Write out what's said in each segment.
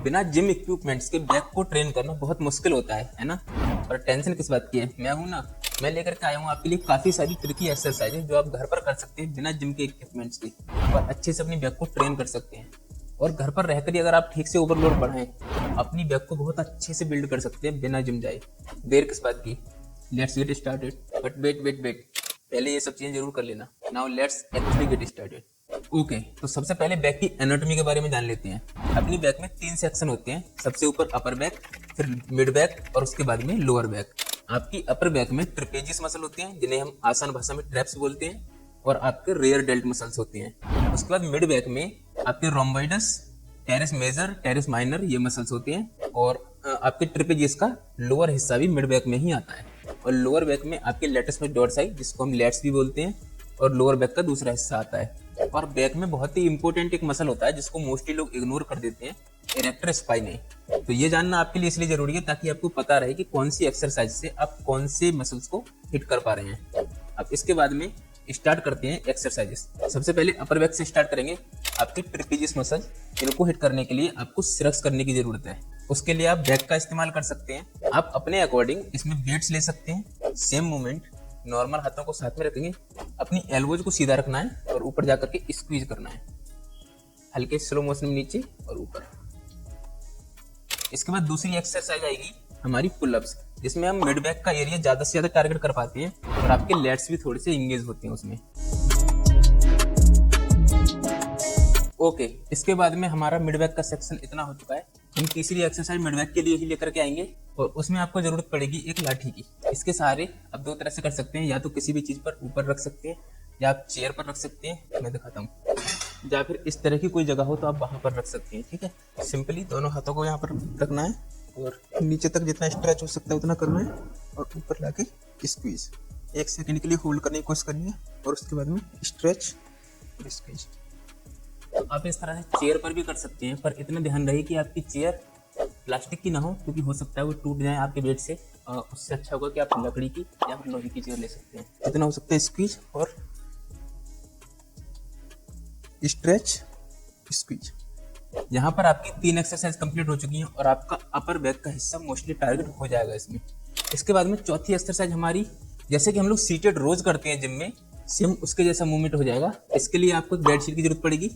बिना gym equipments के back को ट्रेन करना बहुत मुश्किल होता है ना। और टेंशन किस बात की है, मैं हूं ना, मैं लेकर के आया हूं आपके लिए काफी सारी ट्रिकी एक्सरसाइज जो आप घर पर कर सकते हैं बिना जिम के इक्विपमेंट्स के, और अच्छे से अपनी बैक को ट्रेन कर सकते हैं। और घर पर रहकर ही अगर आप ठीक से ओवरलोड बढ़ाएं, अपनी बैक को बहुत अच्छे से बिल्ड कर सकते हैं बिना जिम जाए। देर किस बात की, let's get started. But wait, पहले ये सब चीजें जरूर कर लेना। Now let's actually get started. Okay, तो सबसे पहले बैक की एनाटॉमी के बारे में जान लेते हैं। अपनी बैक में 3 सेक्शन होते हैं। सबसे ऊपर अपर बैक, फिर मिड बैक और उसके बाद में लोअर बैक। आपकी अपर बैक में ट्रेपेजियस मसल होते हैं जिन्हें हम आसान भाषा में ट्रैप्स बोलते हैं, और आपके रेयर डेल्ट मसल्स होते हैं। उसके बाद मिड बैक में आपके रोम्बोइडस, टेरेस मेजर, टेरेस माइनर ये मसल्स होते हैं, और आपके ट्रेपेजियस का लोअर हिस्सा भी मिड बैक में ही आता है। और लोअर बैक में आपके लेटस में डोर्साई, जिसको हम लेट्स भी बोलते हैं, और लोअर बैक का दूसरा हिस्सा आता है। और बैक में बहुत ही इंपॉर्टेंट एक मसल होता है जिसको मोस्टली लोग इग्नोर कर देते हैं, इरेक्टर स्पाइनाई। तो ये जानना आपके लिए इसलिए जरूरी है ताकि आपको पता रहे कि कौन सी एक्सरसाइज से आप कौन से मसल्स को हिट कर पा रहे हैं। अब इसके बाद में स्टार्ट करते हैं एक्सरसाइजेस। सबसे पहले अपर बैक से स्टार्ट करेंगे। आपके ट्रेपेजियस मसल, इनको हिट करने के लिए आपको सिरक्स करने की जरूरत है। उसके लिए आप बैक का इस्तेमाल कर सकते हैं। आप अपने अकॉर्डिंग इसमें वेट्स ले सकते हैं। सेम मूवमेंट, नॉर्मल हाथों को साथ में रखेंगे, अपनी एल्बोज को सीधा रखना है और ऊपर जाकर के स्क्वीज करना है, हल्के स्लो मोशन में नीचे और ऊपर। इसके बाद दूसरी एक्सरसाइज आएगी हमारी पुलअप्स, जिसमें हम मिड बैक का एरिया ज्यादा से ज्यादा टारगेट कर पाते हैं और आपके लेट्स भी थोड़े से इंगेज होते हैं उसमें। ओके, इसके बाद में हमारा मिड बैक का सेक्शन इतना हो चुका है। हम तीसरी एक्सरसाइज मिड बैक के लिए ही लेकर के आएंगे, और उसमें आपको जरूरत पड़ेगी एक लाठी की। इसके सहारे आप दो तरह से कर सकते हैं, या तो किसी भी चीज पर ऊपर रख सकते हैं, या आप चेयर पर रख सकते हैं, मैं दिखाता हूँ, या फिर इस तरह की कोई जगह हो तो आप वहां पर रख सकते हैं। ठीक है, सिंपली दोनों हाथों को यहाँ पर रखना है और नीचे तक जितना स्ट्रेच हो सकता है उतना करना है, और ऊपर लाके स्क्वीज 1 सेकंड के लिए होल्ड करने की कोशिश करनी है, और उसके बाद में स्ट्रेच और स्क्वीज। तो आप इस तरह से चेयर पर भी कर सकते हैं, पर इतना ध्यान रहे कि आपकी चेयर प्लास्टिक की ना हो, क्योंकि हो सकता है वो टूट जाए आपके वेट से। उससे अच्छा होगा कि आप लकड़ी की या फिर लोहे की चेयर ले सकते हैं। इतना हो सकता है स्क्वीज और स्ट्रेच स्क्वीज। यहाँ पर आपकी 3 एक्सरसाइज कंप्लीट हो चुकी हैं और आपका अपर बैक का हिस्सा मोस्टली टारगेट हो जाएगा इसमें। इसके बाद में चौथी एक्सरसाइज हमारी, जैसे कि हम लोग सीटेड रोज करते हैं जिम में, सेम उसके जैसा मूवमेंट हो जाएगा। इसके लिए आपको एक बेडशीट की जरूरत पड़ेगी।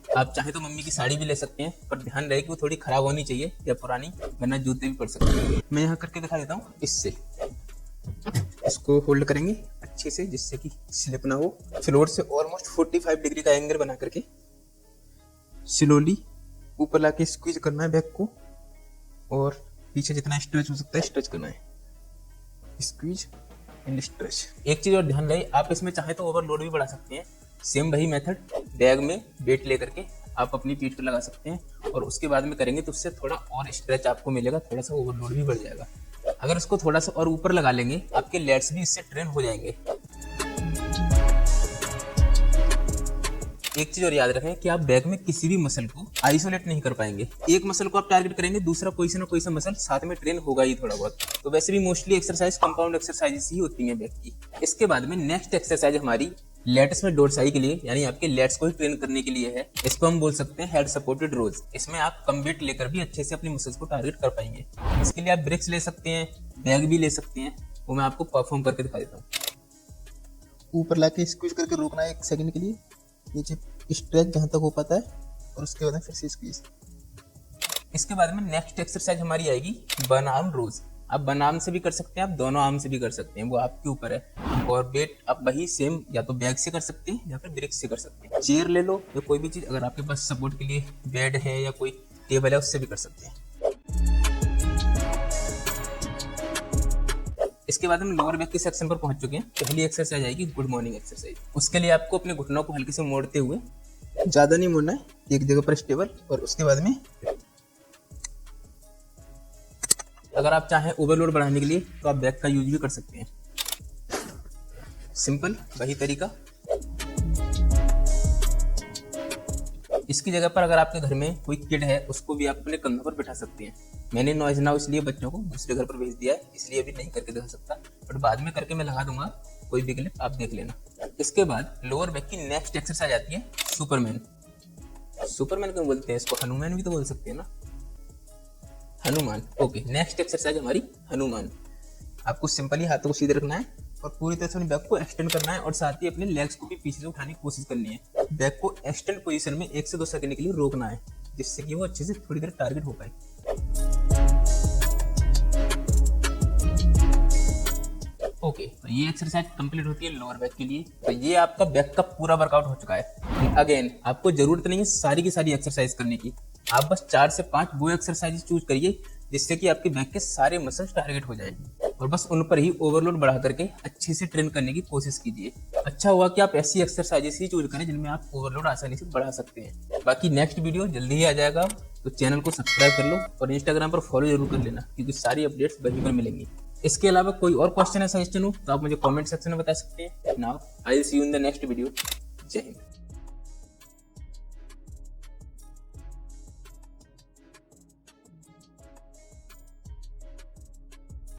आप चाहे तो मम्मी की साड़ी भी ले सकते हैं, पर ध्यान रहे कि वो थोड़ी खराब होनी चाहिए या पुरानी, वरना जूते भी पड़ सकते हैं। मैं यहाँ करके दिखा देता हूँ। इससे इसको होल्ड करेंगे अच्छे से, जिससे कि स्लिप ना हो। फ्लोर से ऑलमोस्ट 45 डिग्री का एंगल बना करके स्लोली ऊपर लाके स्क्वीज करना है बैक को, और पीछे जितना स्ट्रेच हो सकता है स्ट्रेच करना है, स्क्वीज एंड स्ट्रेच। एक चीज और ध्यान रहे, आप इसमें चाहे तो ओवरलोड भी बढ़ा सकते हैं। सेम वही मेथड, बैग में वेट लेकर के आप अपनी पीठ पर लगा सकते हैं, और उसके बाद में करेंगे तो उससे थोड़ा और स्ट्रेच आपको मिलेगा, थोड़ा सा ओवरलोड भी बढ़ जाएगा। अगर इसको थोड़ा सा और ऊपर लगा लेंगे, आपके लेट्स भी इससे ट्रेन हो जाएंगे। एक चीज और याद रखें कि आप बैक में किसी भी मसल को आइसोलेट नहीं कर पाएंगे। एक मसल को आप टारगेट करेंगे, दूसरा कोई से ना कोई सा मसल साथ में ट्रेन होगा ही थोड़ा बहुत। तो वैसे भी मोस्टली एक्सरसाइज कंपाउंड एक्सरसाइजेस ही होती हैं बैक की। इसके बाद में नेक्स्ट एक्सरसाइज हमारी लेट्स में डोर्साई के लिए, यानी आपके लेट्स को ही ट्रेन करने के लिए है। इसको हम बोल सकते हैं हेड सपोर्टेड रोज। इसमें आप कम वेट लेकर भी अच्छे से अपनी मसल्स को टारगेट कर पाएंगे। इसके लिए आप ब्रिक्स ले सकते हैं, बैग भी ले सकते हैं, वो मैं आपको परफॉर्म करके दिखा देता हूँ। ऊपर लाके स्क्वीज करके रोकना है 1 सेकंड के लिए, नीचे स्ट्रेच जहां तक हो पाता है, और उसके बाद फिर से स्क्वीज। इसके बाद में नेक्स्ट एक्सरसाइज हमारी आएगी वन आर्म रोज। आप वन आर्म से भी कर सकते हैं, आप दोनों आर्म से भी कर सकते हैं, वो आपके ऊपर है। और वेट आप वही सेम या तो बैग से कर सकते हैं या फिर ब्रिक से कर सकते हैं। चेयर ले लो या कोई भी चीज, अगर आपके पास सपोर्ट के लिए बेड है या कोई टेबल है, उससे भी कर सकते हैं। इसके बाद हम लोअर बैक के सेक्शन पर पहुंच चुके हैं। पहली एक्सरसाइज आएगी गुड मॉर्निंग एक्सरसाइज। उसके लिए आपको अपने घुटनों को हल्के से मोड़ते हुए, ज्यादा नहीं मोड़ना है, एक जगह पर स्टेबल, और उसके बाद में अगर आप चाहें ओवरलोड बढ़ाने के लिए तो आप बैक का यूज भी कर सकते हैं। सिंपल वही तरीका। इसकी जगह पर अगर आपके घर में कोई किड है, उसको भी आप अपने कंधों पर बिठा सकते हैं। मैंने नॉइज नाउ इसलिए बच्चों को दूसरे घर पर भेज दिया है, इसलिए अभी नहीं करके दिखा सकता, बट बाद में करके मैं लगा दूंगा, कोई भी क्लिप आप देख लेना। इसके बाद लोअर बैक की नेक्स्ट एक्सरसाइज आती है सुपरमैन। सुपरमैन क्यों बोलते हैं इसको, हनुमान भी तो बोल सकते हैं ना। हनुमान। ओके, नेक्स्ट एक्सरसाइज हमारी हनुमान। आपको सिंपली हाथों को सीधे रखना है और पूरी तरह से अपने बैक को एक्सटेंड करना है और साथ ही अपने लेग्स को भी पीछे से उठाने की कोशिश करनी है। बैक को एक्सटेंड पोजीशन में 1 से 2 सेकंड के लिए रोकना है, जिससे कि वो अच्छे से थोड़ी देर टारगेट हो पाए। ओके, तो ये एक्सरसाइज कंप्लीट होती है लोअर बैक के लिए। तो ये आपका बैक का पूरा वर्कआउट हो चुका है। अगेन आपको जरूरत नहीं है सारी की सारी एक्सरसाइज करने की, आप बस 4 से 5 वो एक्सरसाइज चूज करिए जिससे कि आपके बैक के सारे मसल्स टारगेट हो जाए और बस उन पर ही ओवरलोड बढ़ा करके अच्छे से ट्रेन करने की कोशिश कीजिए। अच्छा हुआ कि आप ऐसी एक्सरसाइजेस ही चूज करें जिनमें आप ओवरलोड आसानी से बढ़ा सकते हैं। बाकी नेक्स्ट वीडियो जल्दी ही आ जाएगा, तो चैनल को सब्सक्राइब कर लो और इंस्टाग्राम पर फॉलो जरूर कर लेना, क्योंकि सारी अपडेट्स वहीं पर मिलेंगी। इसके अलावा कोई और क्वेश्चन है, सजेशन हो तो आप मुझे कमेंट सेक्शन में बता सकते हैं। Now I will see you in the next video. जय हिंद।